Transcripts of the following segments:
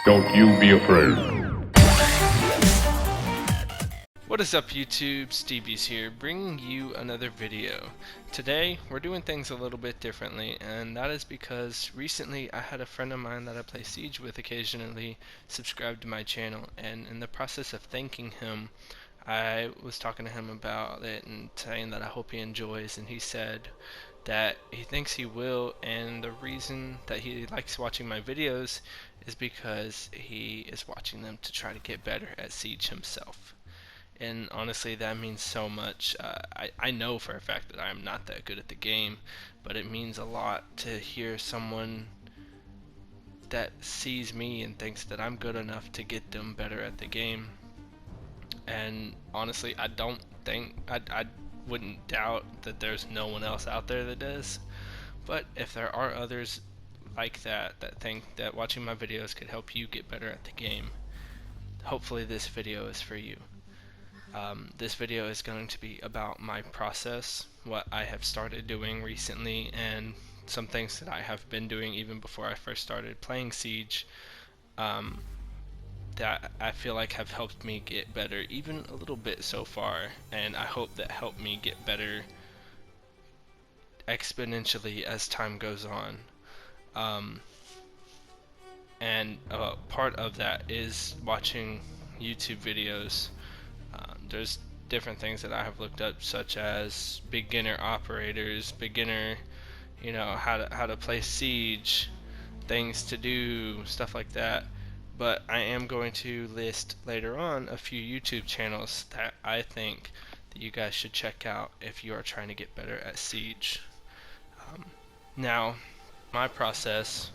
Don't you be afraid. What is up YouTube, Stebees here, bringing you another video. Today we're doing things a little bit differently, and that is because recently I had a friend of mine that I play Siege with occasionally subscribe to my channel, and in the process of thanking him I was talking to him about it and saying that I hope he enjoys, and he said that he thinks he will, and the reason that he likes watching my videos is because he is watching them to try to get better at Siege himself. And honestly, that means so much. I know for a fact that I am not that good at the game, but it means a lot to hear someone that sees me and thinks that I'm good enough to get them better at the game. And honestly, I don't think I wouldn't doubt that there's no one else out there that does. But if there are others like that that think that watching my videos could help you get better at the game, hopefully this video is for you. This video is going to be about my process, what I have started doing recently, and some things that I have been doing even before I first started playing Siege that I feel like have helped me get better even a little bit so far, and I hope that help me get better exponentially as time goes on. And part of that is watching YouTube videos. There's different things that I have looked up, such as beginner operators, beginner, how to play Siege, things to do, stuff like that. But I am going to list later on a few YouTube channels that I think that you guys should check out if you are trying to get better at Siege. Now, my process,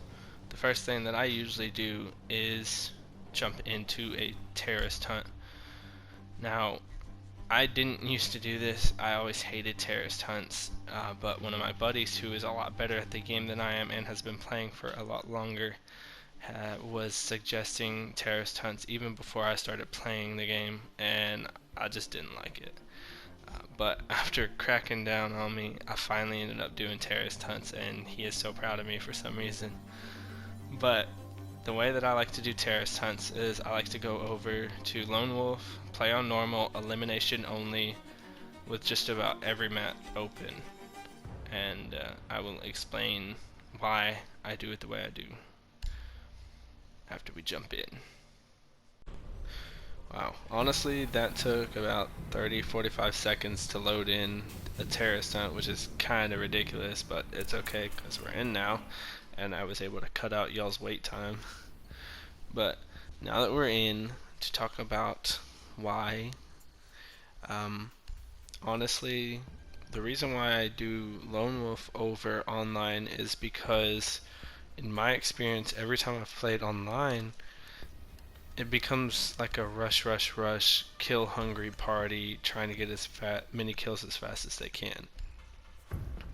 the first thing that I usually do is jump into a terrorist hunt. Now, I didn't used to do this. I always hated terrorist hunts, but one of my buddies who is a lot better at the game than I am and has been playing for a lot longer was suggesting terrorist hunts even before I started playing the game, and I just didn't like it. But after cracking down on me, I finally ended up doing terrorist hunts, and he is so proud of me for some reason. But the way that I like to do terrorist hunts is I like to go over to Lone Wolf, play on normal, elimination only, with just about every map open. And I will explain why I do it the way I do after we jump in. Wow, honestly that took about 30-45 seconds to load in a terrorist hunt, which is kind of ridiculous, but it's okay because we're in now and I was able to cut out y'all's wait time. But now that we're in, to talk about why, honestly the reason why I do Lone Wolf over online is because in my experience every time I've played online it becomes like a rush, kill hungry party trying to get as many kills as fast as they can.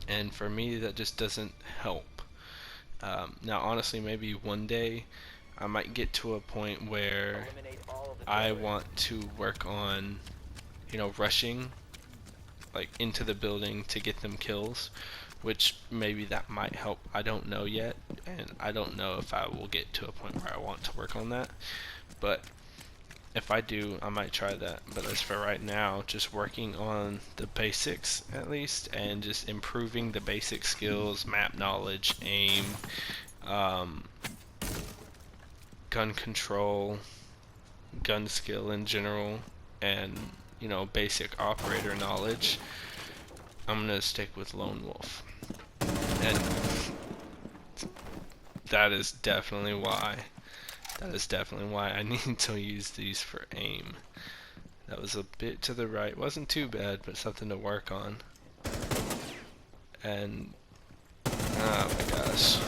And for me, that just doesn't help. Now, honestly, maybe one day I might get to a point where I want to work on, rushing like into the building to get them kills, which maybe that might help. I don't know yet, and I don't know if I will get to a point where I want to work on that. But if I do, I might try that. But as for right now, just working on the basics at least, and just improving the basic skills, map knowledge, aim, gun control, gun skill in general, and basic operator knowledge, I'm gonna stick with Lone Wolf. And that is definitely why I need to use these for aim. That was a bit to the right. Wasn't too bad, but something to work on. And oh my gosh.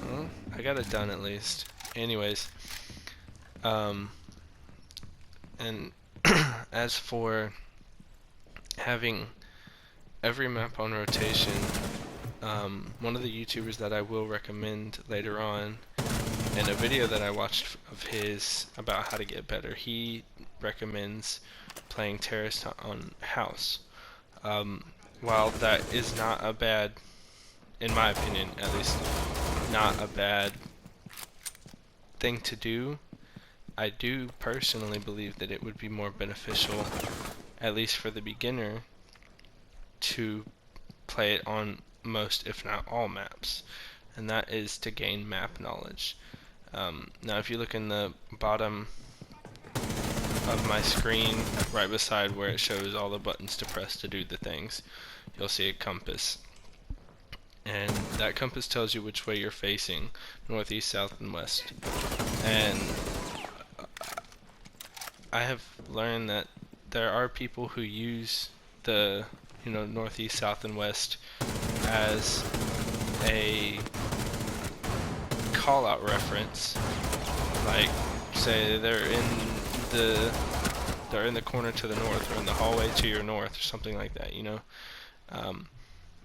Well, I got it done at least. Anyways, and as for having every map on rotation, one of the YouTubers that I will recommend later on, and a video that I watched of his about how to get better, he recommends playing terrorist on house. While that is not a bad, in my opinion at least, not a bad thing to do, I do personally believe that it would be more beneficial, at least for the beginner, to play it on most, if not all, maps, and that is to gain map knowledge. Now if you look in the bottom of my screen, right beside where it shows all the buttons to press to do the things, you'll see a compass. And that compass tells you which way you're facing, north, east, south, and west. And I have learned that there are people who use the north, east, south, and west as a call-out reference. Like, say they're in the corner to the north, or in the hallway to your north, or something like that,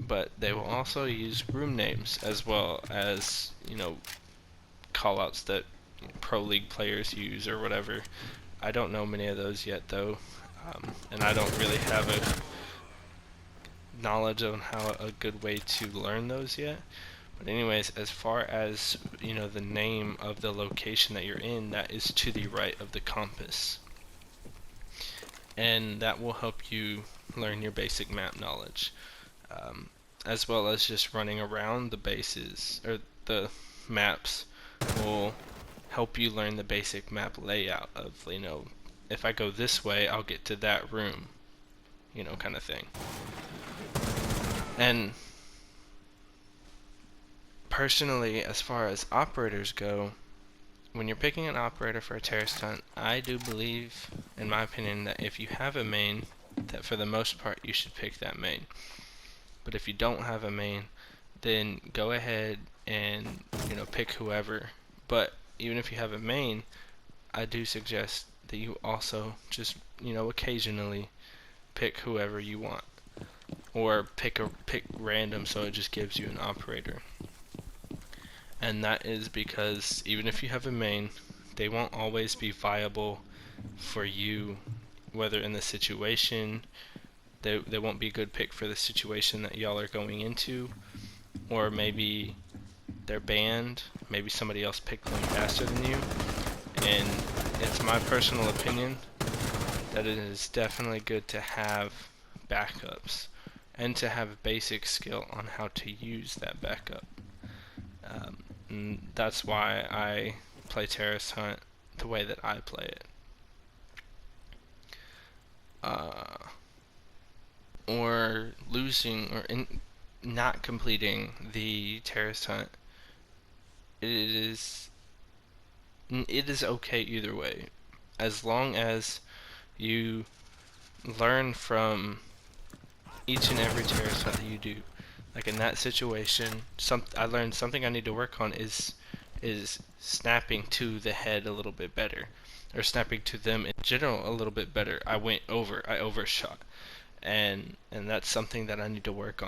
but they will also use room names as well as, call-outs that pro league players use or whatever. I don't know many of those yet though, and I don't really have a knowledge on how a good way to learn those yet. But anyways, as far as the name of the location that you're in, that is to the right of the compass, and that will help you learn your basic map knowledge, as well as just running around the bases, or the maps will help you learn the basic map layout of, if I go this way I'll get to that room, kind of thing. And personally, as far as operators go, when you're picking an operator for a terrorist hunt, I do believe, in my opinion, that if you have a main, that for the most part you should pick that main. But if you don't have a main, then go ahead and pick whoever. But even if you have a main, I do suggest that you also just occasionally pick whoever you want, or pick random, so it just gives you an operator. And that is because even if you have a main, they won't always be viable for you, whether in the situation, they won't be a good pick for the situation that y'all are going into, or maybe they're banned, maybe somebody else picked them faster than you. And it's my personal opinion that it is definitely good to have backups, and to have a basic skill on how to use that backup. And that's why I play Terrorist Hunt the way that I play it. Or losing, or not completing the Terrorist Hunt, it is okay either way, as long as you learn from each and every terrorist hunt that you do. Like in that situation, I learned something I need to work on is snapping to the head a little bit better, or snapping to them in general a little bit better. I overshot, and that's something that I need to work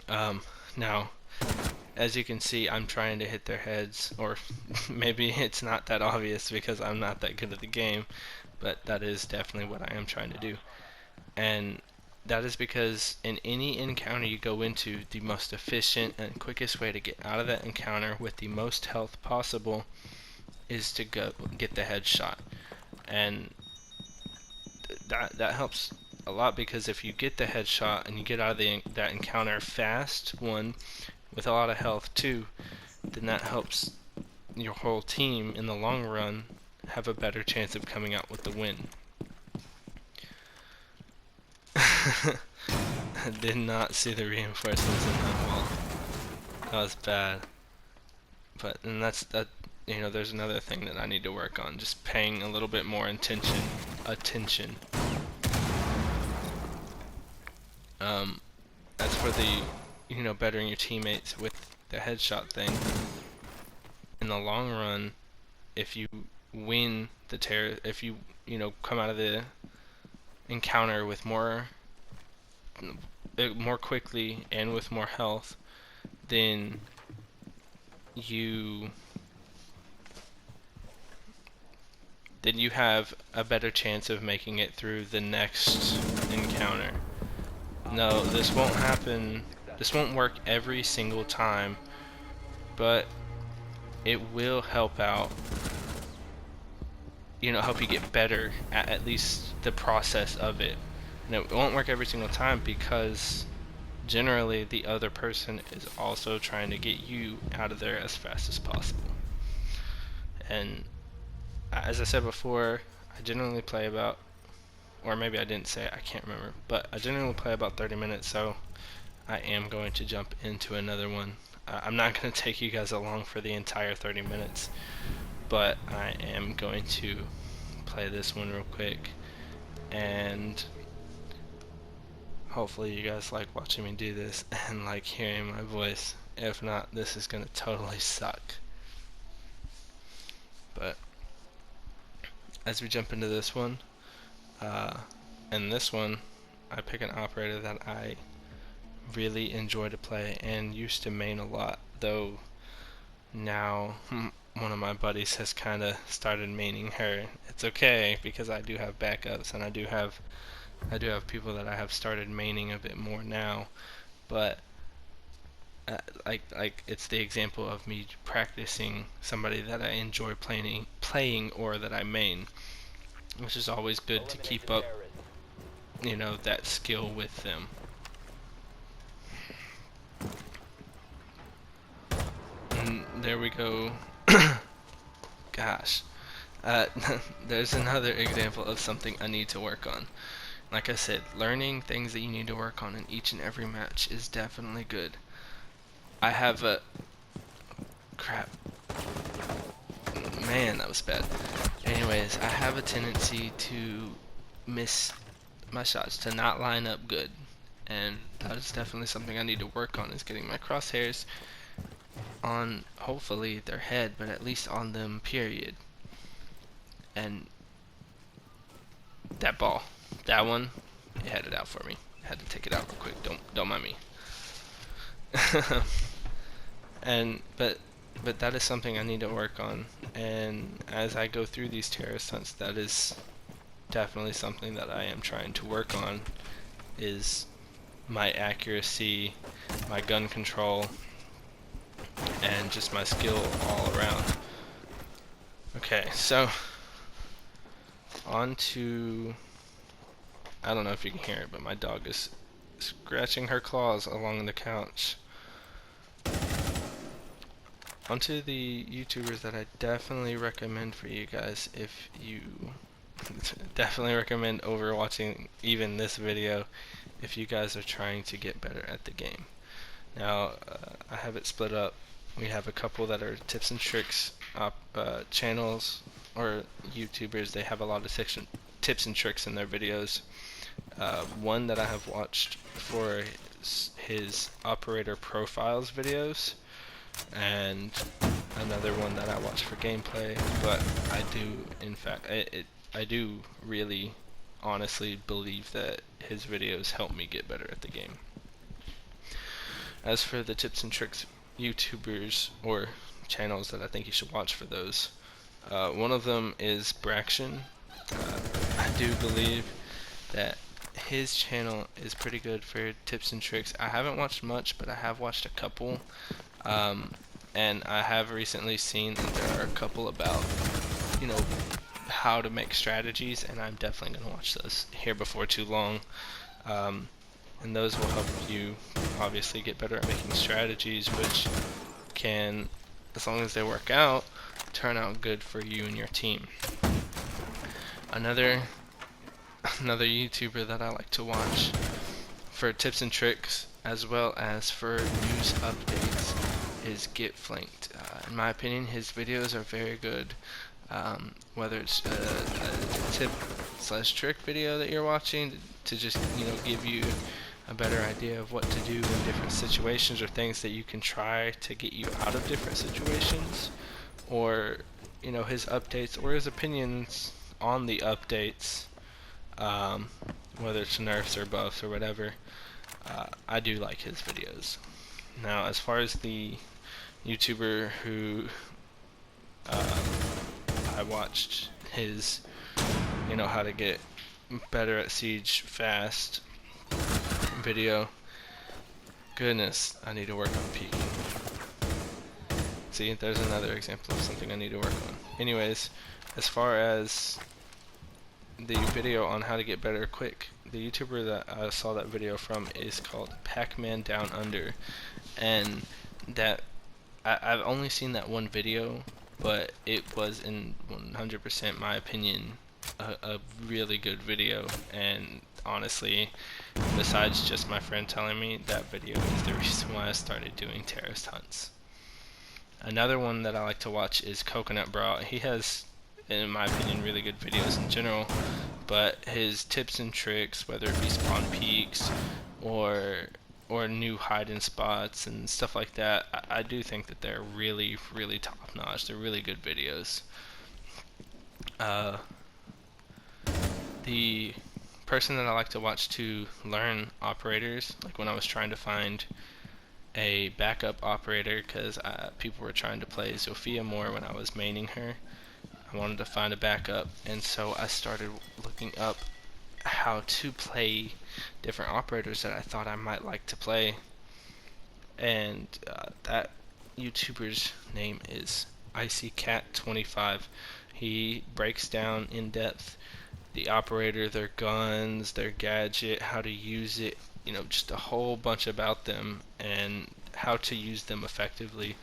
on. Now, as you can see, I'm trying to hit their heads, or maybe it's not that obvious because I'm not that good at the game, but that is definitely what I am trying to do. And that is because in any encounter you go into, the most efficient and quickest way to get out of that encounter with the most health possible is to go get the headshot. And that helps a lot, because if you get the headshot and you get out of that encounter fast, one, with a lot of health, two, then that helps your whole team in the long run have a better chance of coming out with the win. I did not see the reinforcements in that wall. That was bad. But there's another thing that I need to work on, just paying a little bit more attention. As for the bettering your teammates with the headshot thing, in the long run, if you win the if you come out of the encounter with more quickly and with more health, then you have a better chance of making it through the next encounter. No, this won't happen. This won't work every single time, but it will help out, help you get better at least the process of it. And it won't work every single time, because generally the other person is also trying to get you out of there as fast as possible. And as I said before, I generally play about, or maybe I didn't say it, I can't remember, but I generally play about 30 minutes, so I am going to jump into another one. I'm not going to take you guys along for the entire 30 minutes, but I am going to play this one real quick, and hopefully you guys like watching me do this and like hearing my voice. If not, this is going to totally suck. But as we jump into this one, and this one, I pick an operator that I really enjoy to play and used to main a lot, though now one of my buddies has kind of started maining her. It's okay, because I do have backups, and I do have people that I have started maining a bit more now, but like it's the example of me practicing somebody that I enjoy playing or that I main, which is always good to keep up, that skill with them. And there we go. Gosh. There's another example of something I need to work on. Like I said, learning things that you need to work on in each and every match is definitely good. I have a... Crap. Man, that was bad. Anyways, I have a tendency to miss my shots, to not line up good. And that is definitely something I need to work on, is getting my crosshairs on, hopefully, their head, but at least on them, period. And that ball, that one, it had it out for me. I had to take it out real quick. Don't mind me. But that is something I need to work on. And as I go through these terrorist hunts, that is definitely something that I am trying to work on, is my accuracy, my gun control, and just my skill all around. Okay, so on to, I don't know if you can hear it, but my dog is scratching her claws along the couch. Onto the YouTubers that I definitely recommend for you guys, if you definitely recommend over watching even this video if you guys are trying to get better at the game. Now, I have it split up. We have a couple that are tips and tricks channels or YouTubers. They have a lot of tips and tricks in their videos. One that I have watched for his operator profiles videos, and another one that I watch for gameplay. But I do, in fact, I do really honestly believe that his videos help me get better at the game. As for the tips and tricks YouTubers or channels that I think you should watch for those, one of them is Braction. I do believe that his channel is pretty good for tips and tricks. I haven't watched much, but I have watched a couple, and I have recently seen that there are a couple about, how to make strategies, and I'm definitely going to watch those here before too long. And those will help you obviously get better at making strategies, which can, as long as they work out, turn out good for you and your team. Another YouTuber that I like to watch for tips and tricks as well as for news updates is Get Flanked. In my opinion, his videos are very good. Whether it's a tip/trick video that you're watching to just give you a better idea of what to do in different situations, or things that you can try to get you out of different situations, or his updates or his opinions on the updates, whether it's nerfs or buffs or whatever. I do like his videos. Now, as far as the YouTuber who I watched his how to get better at Siege fast video, goodness, I need to work on peeking. See, there's another example of something I need to work on. Anyways, as far as the video on how to get better quick, the YouTuber that I saw that video from is called Pac-Man Down Under, and that I've only seen that one video, but it was in 100% my opinion a really good video, and honestly, besides just my friend telling me, that video is the reason why I started doing terrorist hunts. Another one that I like to watch is Coconut Bra. He has, in my opinion, really good videos in general, but his tips and tricks, whether it be spawn peaks or new hiding spots and stuff like that, I do think that they're really, really top notch. They're really good videos. The person that I like to watch to learn operators, like when I was trying to find a backup operator, because people were trying to play Zofia more when I was maining her. I wanted to find a backup, and so I started looking up how to play different operators that I thought I might like to play, and that YouTuber's name is IcyCat25. He breaks down in depth the operator, their guns, their gadget, how to use it, just a whole bunch about them and how to use them effectively.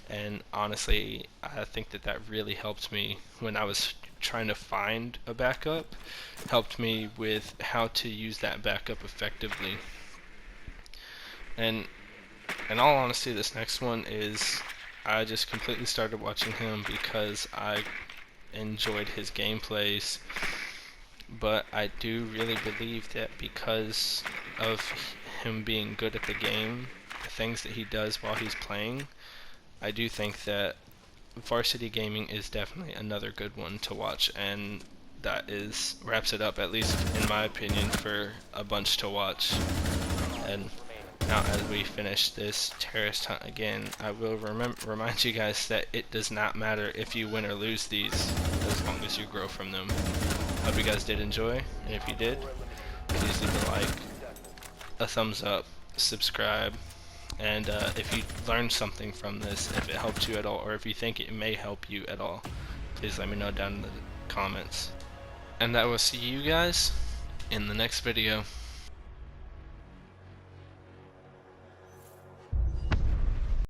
And honestly, I think that really helped me when I was trying to find a backup, helped me with how to use that backup effectively. And in all honesty, this next one is, I just completely started watching him because I enjoyed his gameplays, but I do really believe that because of him being good at the game, the things that he does while he's playing, I do think that Varsity Gaming is definitely another good one to watch, and that wraps it up, at least in my opinion, for a bunch to watch. And now, as we finish this terrorist hunt again, I will remind you guys that it does not matter if you win or lose these, as long as you grow from them. Hope you guys did enjoy, and if you did, please leave a like, a thumbs up, subscribe, and if you learned something from this, if it helped you at all, or if you think it may help you at all, please let me know down in the comments. And I will see you guys in the next video.